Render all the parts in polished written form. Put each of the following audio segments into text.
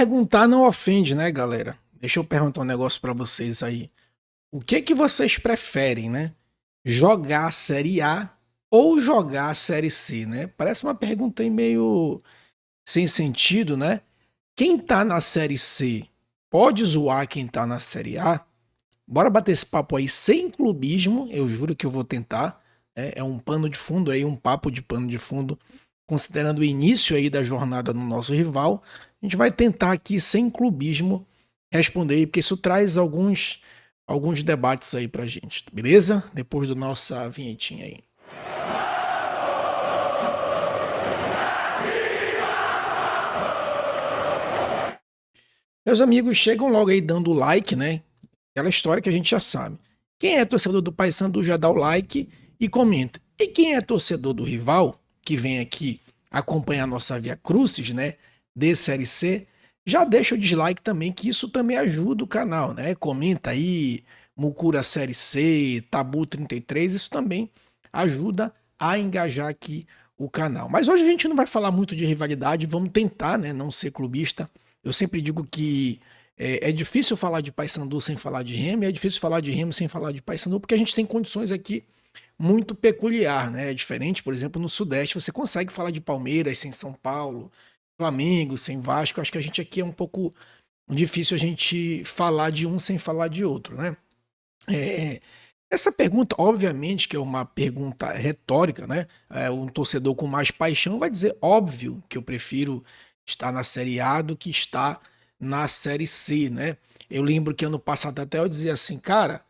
Perguntar não ofende, né, galera? Deixa eu perguntar um negócio pra vocês aí. O que que vocês preferem, né? Jogar a Série A ou jogar a Série C, né? Parece uma pergunta aí meio sem sentido, né? Quem tá na Série C pode zoar quem tá na Série A? Bora bater esse papo aí sem clubismo, eu juro que eu vou tentar. É um pano de fundo aí, um papo de pano de fundo, considerando o início aí da jornada no nosso rival. A gente vai tentar aqui sem clubismo responder aí, porque isso traz alguns debates aí pra gente, beleza? Depois da nossa vinhetinha aí. Meus amigos, chegam logo aí dando like, né? Aquela história que a gente já sabe. Quem é torcedor do Paysandu já dá o like e comenta. E quem é torcedor do rival, que vem aqui acompanhar a nossa Via Crucis, né? De Série C, já deixa o dislike também, que isso também ajuda o canal, né? Comenta aí, Mucura Série C, Tabu 33, isso também ajuda a engajar aqui o canal. Mas hoje a gente não vai falar muito de rivalidade, vamos tentar, né? Não ser clubista. Eu sempre digo que é difícil falar de Paysandu sem falar de Remo, e é difícil falar de Remo sem falar de Paysandu, porque a gente tem condições aqui muito peculiar, né? É diferente, por exemplo, no Sudeste você consegue falar de Palmeiras sem São Paulo, Flamengo sem Vasco. Acho que a gente aqui é um pouco difícil a gente falar de um sem falar de outro, né? É, essa pergunta, obviamente, que é uma pergunta retórica, né? Um torcedor com mais paixão vai dizer, óbvio, que eu prefiro estar na Série A do que estar na Série C, né? Eu lembro que ano passado até eu dizia assim, cara,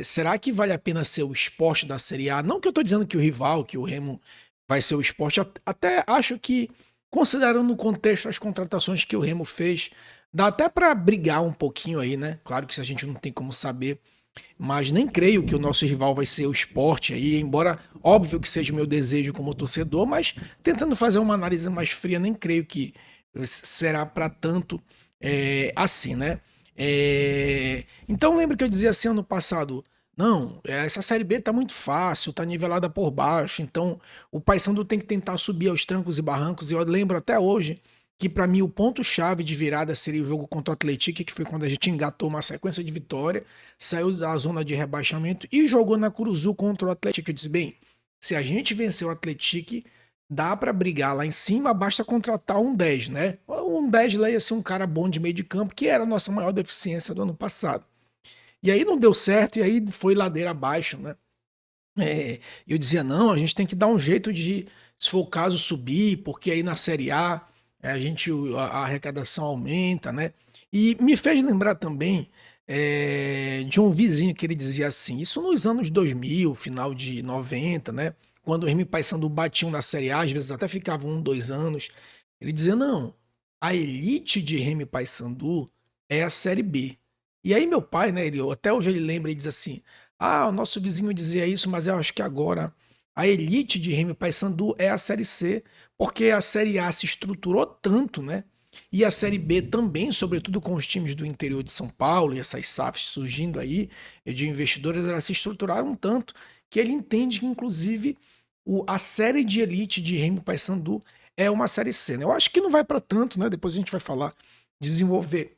será que vale a pena ser o esporte da Série A? Não que eu tô dizendo que o rival, que o Remo vai ser o esporte, até acho que, considerando o contexto as contratações que o Remo fez, dá até para brigar um pouquinho aí, né? Claro que se a gente não tem como saber, mas nem creio que o nosso rival vai ser o esporte aí, embora óbvio que seja o meu desejo como torcedor, mas tentando fazer uma análise mais fria, nem creio que será para tanto assim, né? Então lembra que eu dizia assim ano passado, não, essa Série B tá muito fácil, tá nivelada por baixo, então o Paysandu tem que tentar subir aos trancos e barrancos, e eu lembro até hoje que para mim o ponto-chave de virada seria o jogo contra o Atlético, que foi quando a gente engatou uma sequência de vitória, saiu da zona de rebaixamento e jogou na Curuzu contra o Atlético. Eu disse, bem, se a gente vencer o Atlético, dá para brigar lá em cima, basta contratar um 10, né? Um 10 lá ia ser um cara bom de meio de campo, que era a nossa maior deficiência do ano passado. E aí não deu certo, e aí foi ladeira abaixo, né? Eu dizia, não, a gente tem que dar um jeito de, se for o caso, subir, porque aí na Série A a arrecadação aumenta, né? E me fez lembrar também de um vizinho que ele dizia assim, isso nos anos 2000, final de 90, né? Quando os Remy e Paysandu batiam na Série A, às vezes até ficavam 2 anos. Ele dizia, não, a elite de Remy e Paysandu é a Série B. E aí meu pai, né, até hoje ele lembra e diz assim, o nosso vizinho dizia isso, mas eu acho que agora a elite de Remy e Paysandu é a Série C, porque a Série A se estruturou tanto, né? E a Série B também, sobretudo com os times do interior de São Paulo e essas SAFs surgindo aí, de investidores, elas se estruturaram tanto que ele entende que, inclusive, a série de elite de Remy e Paysandu é uma Série C, né? Eu acho que não vai para tanto, né? Depois a gente vai falar, desenvolver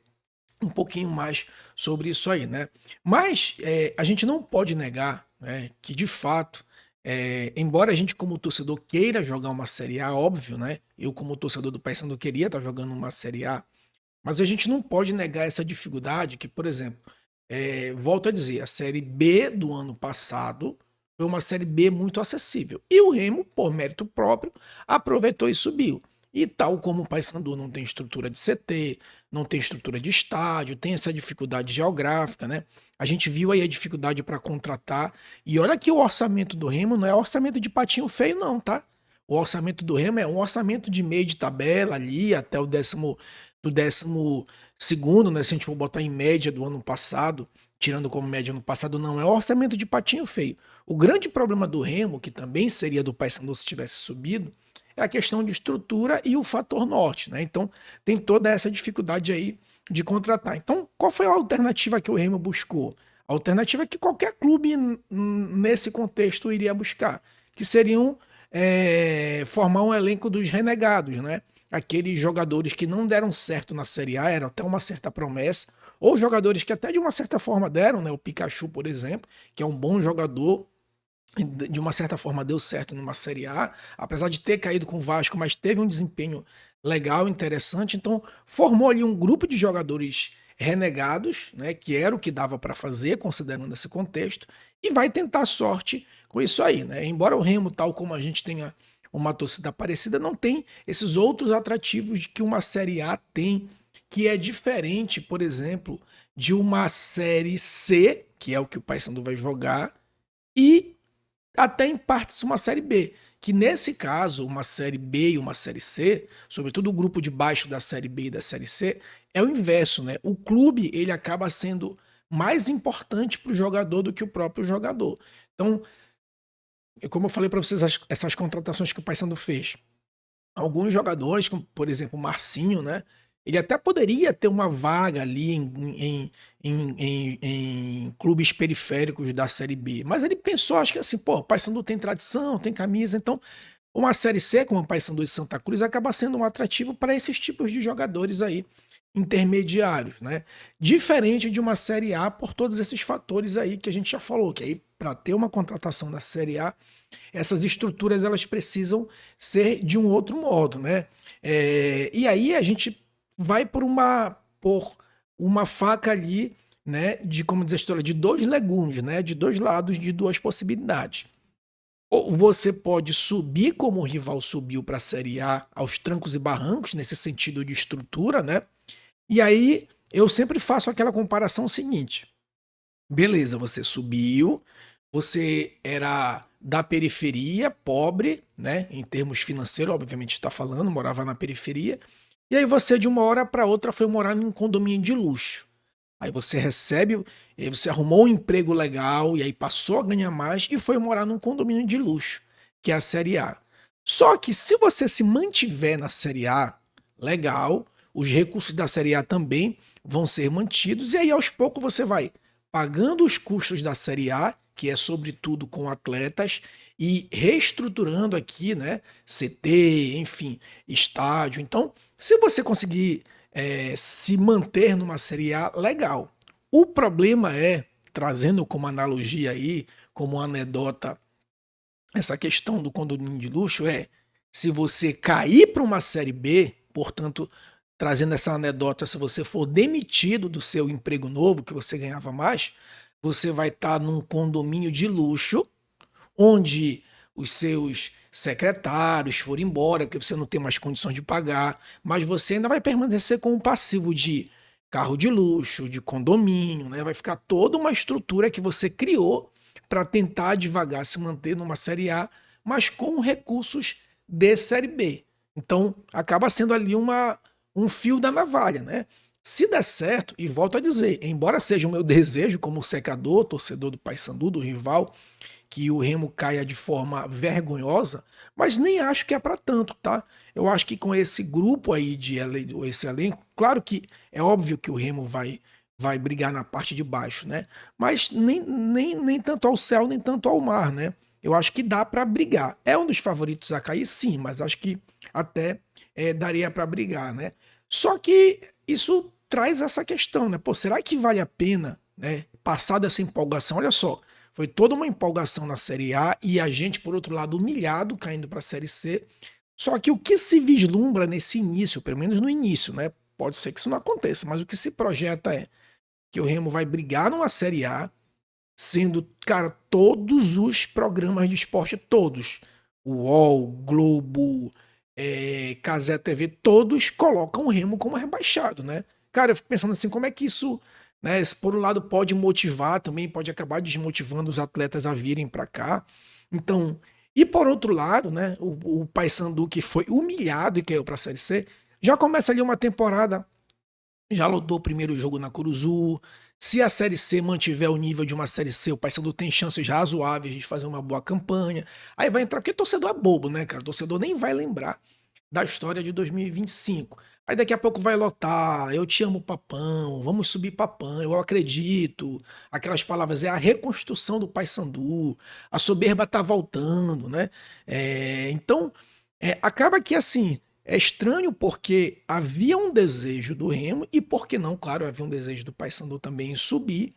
um pouquinho mais sobre isso aí, né? Mas a gente não pode negar, né, que de fato, embora a gente como torcedor queira jogar uma Série A, óbvio, né? Eu como torcedor do Paysandu queria estar jogando uma Série A, mas a gente não pode negar essa dificuldade que, por exemplo, volto a dizer, a Série B do ano passado foi uma Série B muito acessível. E o Remo, por mérito próprio, aproveitou e subiu. E tal como o Paysandu não tem estrutura de CT, não tem estrutura de estádio, tem essa dificuldade geográfica, né? A gente viu aí a dificuldade para contratar. E olha que o orçamento do Remo não é orçamento de patinho feio, não, tá? O orçamento do Remo é um orçamento de meio de tabela ali, até do 12º, né? Se a gente for botar em média do ano passado, tirando como média ano passado, não é orçamento de patinho feio. O grande problema do Remo, que também seria do Paysandu se tivesse subido, é a questão de estrutura e o fator norte, né? Então tem toda essa dificuldade aí de contratar. Então, qual foi a alternativa que o Remo buscou? A alternativa que qualquer clube nesse contexto iria buscar, que seriam formar um elenco dos renegados, né? aqueles jogadores que não deram certo na Série A, era até uma certa promessa, ou jogadores que até de uma certa forma deram, né? O Pikachu, por exemplo, que é um bom jogador, de uma certa forma deu certo numa Série A, apesar de ter caído com o Vasco, mas teve um desempenho legal, interessante. Então, formou ali um grupo de jogadores renegados, né, que era o que dava para fazer, considerando esse contexto, e vai tentar sorte com isso aí, né? Embora o Remo, tal como a gente tenha uma torcida parecida, não tem esses outros atrativos que uma Série A tem, que é diferente, por exemplo, de uma Série C, que é o que o Paysandu vai jogar, e até em partes uma série B, que nesse caso, uma série B e uma série C, sobretudo o grupo de baixo da série B e da série C, é o inverso, né? O clube, ele acaba sendo mais importante para o jogador do que o próprio jogador. Então, como eu falei para vocês, essas contratações que o Paysandu fez, alguns jogadores, como por exemplo o Marcinho, né? Ele até poderia ter uma vaga ali em clubes periféricos da Série B, mas ele pensou, acho que assim, pô, o Paysandu tem tradição, tem camisa, então uma Série C, como o Paysandu de Santa Cruz, acaba sendo um atrativo para esses tipos de jogadores aí intermediários, né? Diferente de uma Série A por todos esses fatores aí que a gente já falou, que aí para ter uma contratação da Série A, essas estruturas elas precisam ser de um outro modo, né? E aí a gente vai por uma faca ali, né? De como diz a história, de dois legumes, né? De dois lados, de duas possibilidades. Ou você pode subir como o rival subiu para a Série A aos trancos e barrancos, nesse sentido de estrutura, né? E aí eu sempre faço aquela comparação seguinte: beleza, você subiu, você era da periferia, pobre, né? Em termos financeiros, obviamente está falando, morava na periferia. E aí você de uma hora para outra foi morar num condomínio de luxo. Aí você recebe, aí você arrumou um emprego legal e aí passou a ganhar mais e foi morar num condomínio de luxo, que é a Série A. Só que se você se mantiver na Série A, legal, os recursos da Série A também vão ser mantidos e aí aos poucos você vai pagando os custos da Série A, que é sobretudo com atletas, e reestruturando aqui, né? CT, enfim, estádio. Então, se você conseguir se manter numa Série A, legal. O problema é, trazendo como analogia aí, como anedota, essa questão do condomínio de luxo é, se você cair para uma Série B, portanto, trazendo essa anedota, se você for demitido do seu emprego novo, que você ganhava mais, você vai estar num condomínio de luxo, onde os seus secretários foram embora, porque você não tem mais condições de pagar, mas você ainda vai permanecer com o passivo de carro de luxo, de condomínio, né? Vai ficar toda uma estrutura que você criou para tentar devagar se manter numa Série A, mas com recursos de Série B. Então, acaba sendo ali um fio da navalha, né? Se der certo, e volto a dizer, embora seja o meu desejo como secador, torcedor do Paysandu, do rival, que o Remo caia de forma vergonhosa, mas nem acho que é para tanto, tá? Eu acho que com esse grupo aí esse elenco, claro que é óbvio que o Remo vai brigar na parte de baixo, né? Mas nem tanto ao céu, nem tanto ao mar, né? Eu acho que dá para brigar. É um dos favoritos a cair, sim, mas acho que até daria para brigar, né? Só que isso traz essa questão, né? Pô, será que vale a pena, né? Passar dessa empolgação? Olha só, foi toda uma empolgação na Série A e a gente, por outro lado, humilhado caindo para a Série C. Só que o que se vislumbra nesse início, pelo menos no início, né? Pode ser que isso não aconteça, mas o que se projeta é que o Remo vai brigar numa Série A, sendo, cara, todos os programas de esporte, todos, o UOL, Globo, Cazé TV, todos colocam o Remo como rebaixado, né? Cara, eu fico pensando assim, como é que isso, né, por um lado pode motivar, também pode acabar desmotivando os atletas a virem para cá. Então, e por outro lado, né, o Paysandu que foi humilhado e caiu para a Série C, já começa ali uma temporada, já lutou o primeiro jogo na Curuzu. Se a Série C mantiver o nível de uma Série C, o Paysandu tem chances razoáveis de fazer uma boa campanha. Aí vai entrar, porque torcedor é bobo, né, cara? O torcedor nem vai lembrar da história de 2025. Aí daqui a pouco vai lotar, eu te amo, Papão, vamos subir, Papão, eu acredito. Aquelas palavras, é a reconstrução do Paysandu, a soberba tá voltando, né? Então, acaba que assim, É estranho porque havia um desejo do Remo e, por que não, claro, havia um desejo do Paysandu também em subir.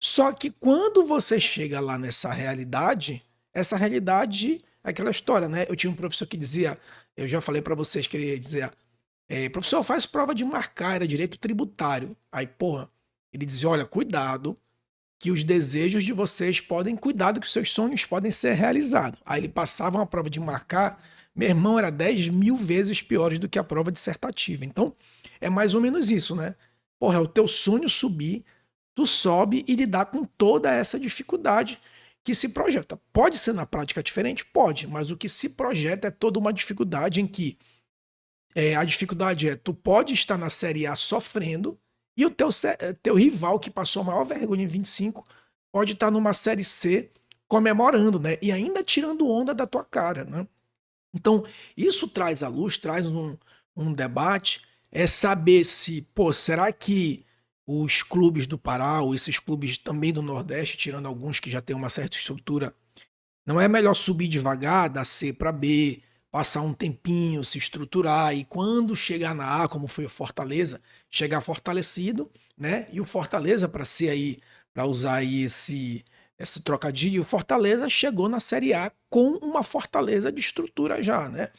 Só que quando você chega lá nessa realidade, essa realidade é aquela história, né? Eu tinha um professor que dizia, eu já falei para vocês que ele dizia, professor, faz prova de marcar, era direito tributário. Aí, porra, ele dizia, olha, cuidado, que os desejos de vocês podem, cuidado que os seus sonhos podem ser realizados. Aí ele passava uma prova de marcar, meu irmão, era 10.000 vezes piores do que a prova dissertativa. Então, é mais ou menos isso, né? Porra, é o teu sonho subir, tu sobe e lidar com toda essa dificuldade que se projeta. Pode ser na prática diferente? Pode, mas o que se projeta é toda uma dificuldade em que a dificuldade é, tu pode estar na Série A sofrendo e o teu rival que passou a maior vergonha em 25 pode estar numa Série C comemorando, né? E ainda tirando onda da tua cara, né? Então, isso traz à luz, traz um debate, é saber se, pô, será que os clubes do Pará, ou esses clubes também do Nordeste, tirando alguns que já têm uma certa estrutura, não é melhor subir devagar, da C para B, passar um tempinho, se estruturar e quando chegar na A, como foi o Fortaleza, chegar fortalecido, né? E o Fortaleza, para ser aí, para usar aí esse trocadilho, o Fortaleza chegou na Série A com uma fortaleza de estrutura já, né?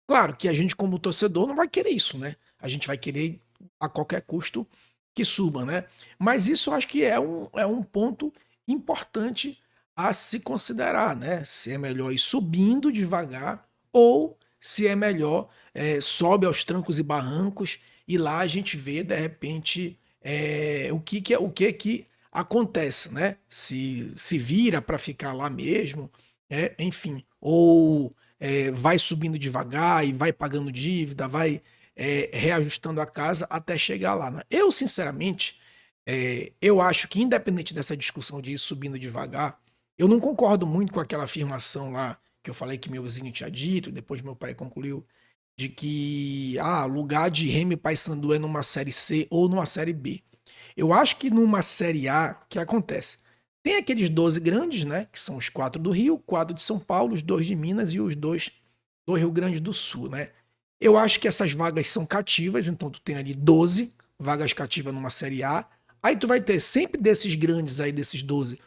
Claro que a gente, como torcedor, não vai querer isso, né? A gente vai querer a qualquer custo que suba, né? Mas isso eu acho que é um ponto importante a se considerar, né? Se é melhor ir subindo devagar ou se é melhor sobe aos trancos e barrancos e lá a gente vê de repente o que acontece, né? Se vira para ficar lá mesmo, enfim, ou vai subindo devagar e vai pagando dívida, vai reajustando a casa até chegar lá, né? Eu sinceramente eu acho que independente dessa discussão de ir subindo devagar eu não concordo muito com aquela afirmação lá que eu falei que meu vizinho tinha dito, depois meu pai concluiu, de que lugar de Remy e Paysandu é numa série C ou numa série B. Eu acho que numa série A, o que acontece? Tem aqueles 12 grandes, né? Que são os 4 do Rio, 4 de São Paulo, os 2 de Minas e os 2 do Rio Grande do Sul, né? Eu acho que essas vagas são cativas, então tu tem ali 12 vagas cativas numa série A. Aí tu vai ter sempre desses grandes aí, desses 12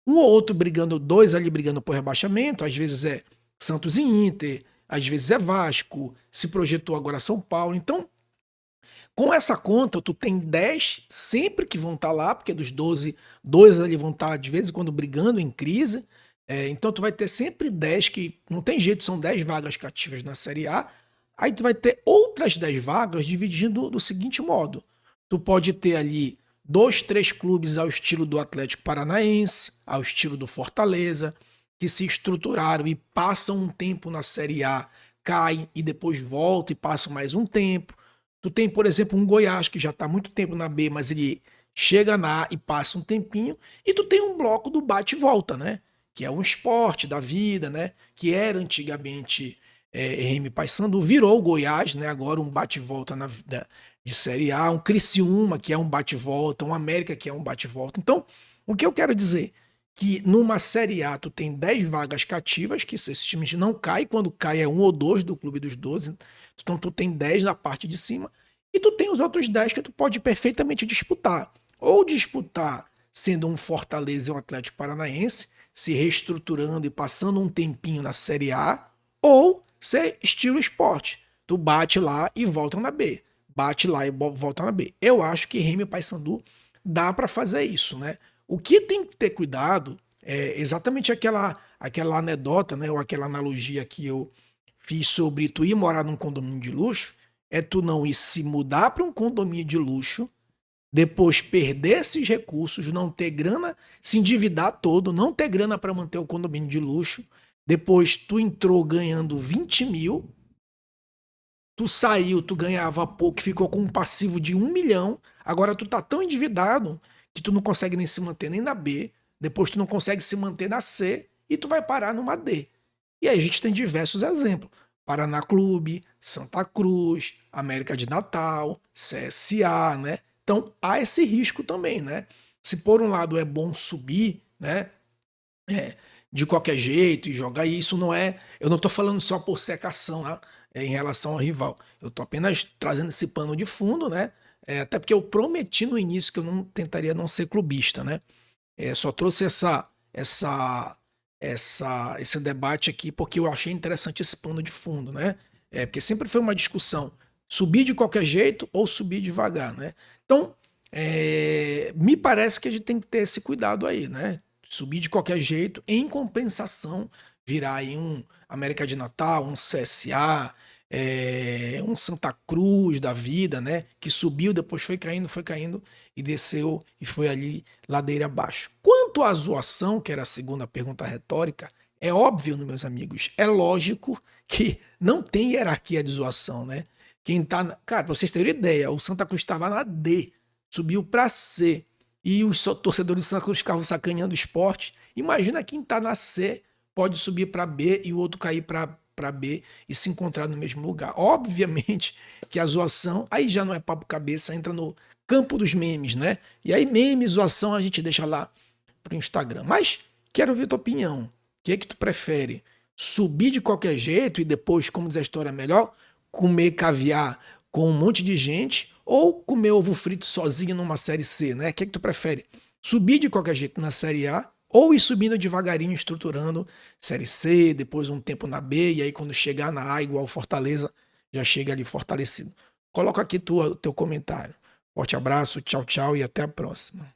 um ou outro brigando, dois ali brigando por rebaixamento, às vezes é Santos e Inter, às vezes é Vasco, se projetou agora São Paulo. Então, com essa conta, tu tem 10 sempre que vão estar lá, porque dos 12 dois ali vão estar de vez em quando brigando em crise. Então tu vai ter sempre 10 que não tem jeito, são 10 vagas cativas na Série A. Aí tu vai ter outras 10 vagas dividindo do seguinte modo. Tu pode ter ali dois, três clubes ao estilo do Atlético Paranaense, ao estilo do Fortaleza, que se estruturaram e passam um tempo na Série A, caem e depois voltam e passam mais um tempo. Tu tem, por exemplo, um Goiás que já está há muito tempo na B, mas ele chega na A e passa um tempinho. E tu tem um bloco do bate e volta, né? Que é um esporte da vida, né? Que era antigamente RM Paysandu, virou o Goiás, né? Agora um bate e volta de Série A, um Criciúma que é um bate e volta, um América que é um bate e volta. Então, o que eu quero dizer? Que numa Série A tu tem 10 vagas cativas, que esses times não caem, quando cai é um ou dois do clube dos 12. Então tu tem 10 na parte de cima e tu tem os outros 10 que tu pode perfeitamente disputar. Ou disputar sendo um Fortaleza e um Atlético Paranaense, se reestruturando e passando um tempinho na Série A, ou ser estilo esporte. Tu bate lá e volta na B. Bate lá e volta na B. Eu acho que Remy e Paysandu dá para fazer isso, né? O que tem que ter cuidado é exatamente aquela anedota, né, ou aquela analogia que eu fiz sobre tu ir morar num condomínio de luxo, é tu não ir se mudar para um condomínio de luxo, depois perder esses recursos, não ter grana, se endividar todo, não ter grana para manter o condomínio de luxo, depois tu entrou ganhando 20 mil, tu saiu, tu ganhava pouco, ficou com um passivo de 1 milhão, agora tu tá tão endividado que tu não consegue nem se manter nem na B, depois tu não consegue se manter na C e tu vai parar numa D. E aí a gente tem diversos exemplos. Paraná Clube, Santa Cruz, América de Natal, CSA, né? Então há esse risco também, né? Se por um lado é bom subir, né? É, de qualquer jeito e jogar isso não é. Eu não tô falando só por secação, né? em relação ao rival. Eu tô apenas trazendo esse pano de fundo, né? Até porque eu prometi no início que eu não tentaria não ser clubista, né? Só trouxe esse debate aqui porque eu achei interessante esse pano de fundo, né? Porque sempre foi uma discussão: subir de qualquer jeito ou subir devagar, né? Então, me parece que a gente tem que ter esse cuidado aí, né? Subir de qualquer jeito, em compensação, virar aí um América de Natal, um CSA, um Santa Cruz da vida, né? Que subiu, depois foi caindo e desceu e foi ali ladeira abaixo. Quanto à zoação, que era a segunda pergunta retórica, é óbvio, meus amigos, é lógico que não tem hierarquia de zoação, né? Quem tá. Cara, pra vocês terem ideia, o Santa Cruz estava na D, subiu para C. E os torcedores de Santa Cruz ficavam sacaneando o esporte. Imagina quem tá na C pode subir para B e o outro cair para B e se encontrar no mesmo lugar. Obviamente que a zoação aí já não é papo cabeça, entra no campo dos memes, né? E aí meme, zoação a gente deixa lá pro Instagram. Mas quero ver tua opinião. O que é que tu prefere? Subir de qualquer jeito e depois, como diz a história melhor, comer caviar com um monte de gente ou comer ovo frito sozinho numa série C, né? O que é que tu prefere? Subir de qualquer jeito na série A ou ir subindo devagarinho, estruturando série C, depois um tempo na B, e aí quando chegar na A, igual Fortaleza, já chega ali fortalecido. Coloca aqui teu comentário. Forte abraço, tchau, tchau e até a próxima.